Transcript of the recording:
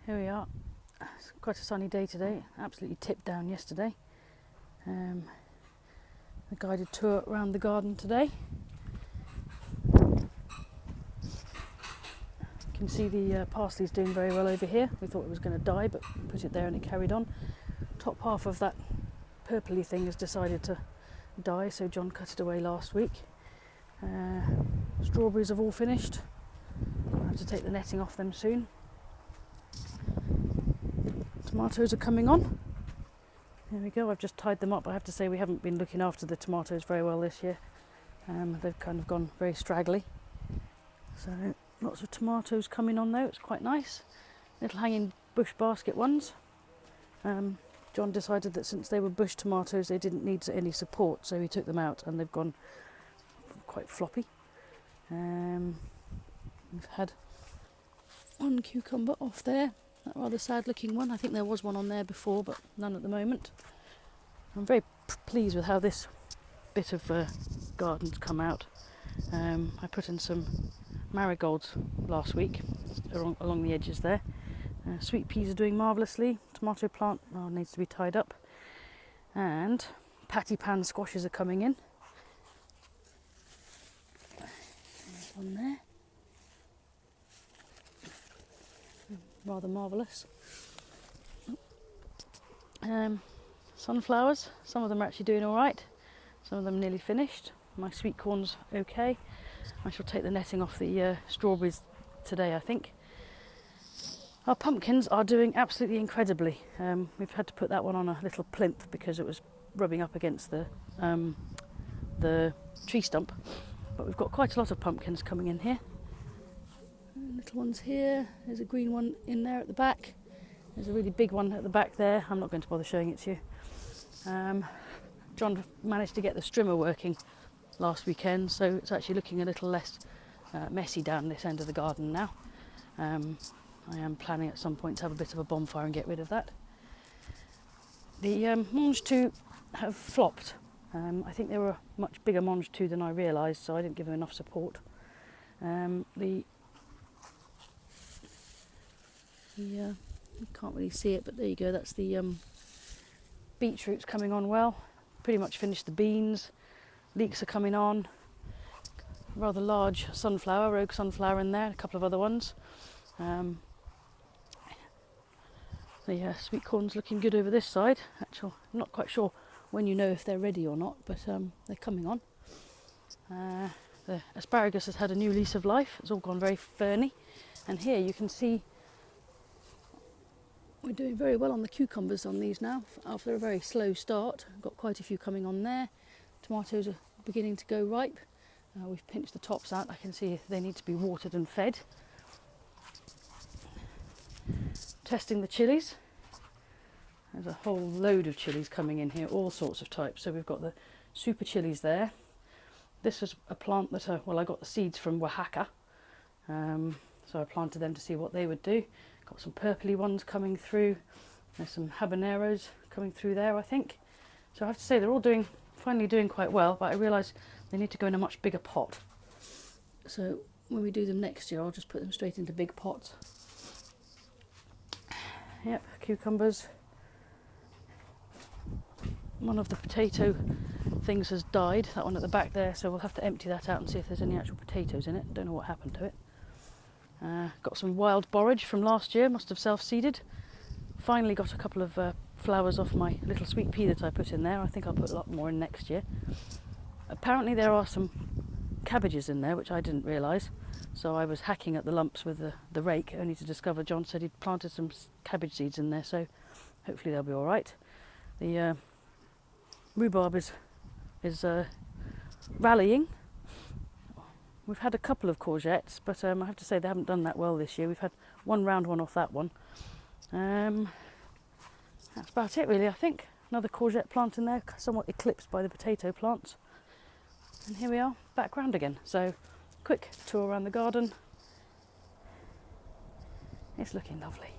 Here we are. It's quite a sunny day today. Absolutely tipped down yesterday. A guided tour around the garden today. You can see the parsley's doing very well over here. We thought it was going to die, but put it there and it carried on. Top half of that purpley thing has decided to die, so John cut it away last week. Strawberries have all finished. I'll have to take the netting off them soon. Tomatoes are coming on. There we go, I've just tied them up. I have to say we haven't been looking after the tomatoes very well this year. They've kind of gone very straggly. So lots of tomatoes coming on though, it's quite nice. Little hanging bush basket ones. John decided that since they were bush tomatoes they didn't need any support, so he took them out and they've gone quite floppy. We've had one cucumber off there, that rather sad looking one. I think there was one on there before, but none at the moment. I'm very pleased with how this bit of garden's come out. I put in some marigolds last week along the edges there. Sweet peas are doing marvellously. Tomato plant needs to be tied up. And patty pan squashes are coming in. There's one there. Rather marvellous. Sunflowers, some of them are actually doing all right. Some of them nearly finished. My sweet corn's okay. I shall take the netting off the strawberries today, I think. Our pumpkins are doing absolutely incredibly. We've had to put that one on a little plinth because it was rubbing up against the tree stump. But we've got quite a lot of pumpkins coming in here. Little ones here. There's a green one in there at the back. There's a really big one at the back there. I'm not going to bother showing it to you. John managed to get the strimmer working last weekend, so it's actually looking a little less messy down this end of the garden now. I am planning at some point to have a bit of a bonfire and get rid of that. The mange tout have flopped. I think they were a much bigger mange tout than I realised, so I didn't give them enough support. You can't really see it, but there you go, that's the beetroot's coming on well. Pretty much finished the beans. Leeks are coming on. Rather large sunflower, rogue sunflower in there, and a couple of other ones. The sweet corn's looking good over this side. Actually, I'm not quite sure when you know if they're ready or not, but they're coming on. The asparagus has had a new lease of life. It's all gone very ferny. And here you can see we're doing very well on the cucumbers on these now, after a very slow start. Got quite a few coming on there. Tomatoes are beginning to go ripe. We've pinched the tops out. I can see they need to be watered and fed. Testing the chillies. There's a whole load of chillies coming in here, all sorts of types. So we've got the super chillies there. This was a plant that, I got the seeds from Oaxaca. So I planted them to see what they would do. Got some purpley ones coming through. There's some habaneros coming through there, I think. So I have to say they're all finally doing quite well, but I realise they need to go in a much bigger pot. So when we do them next year, I'll just put them straight into big pots. Yep, cucumbers. One of the potato things has died, that one at the back there, so we'll have to empty that out and see if there's any actual potatoes in it. Don't know what happened to it. Got some wild borage from last year, must have self-seeded. Finally got a couple of flowers off my little sweet pea that I put in there. I think I'll put a lot more in next year. Apparently there are some cabbages in there, which I didn't realise. So I was hacking at the lumps with the rake, only to discover John said he'd planted some cabbage seeds in there, so hopefully they'll be all right. The rhubarb is rallying. We've had a couple of courgettes, but I have to say they haven't done that well this year. We've had one round one off that one. That's about it really, I think. Another courgette plant in there, somewhat eclipsed by the potato plants. And here we are, back round again. So, quick tour around the garden. It's looking lovely.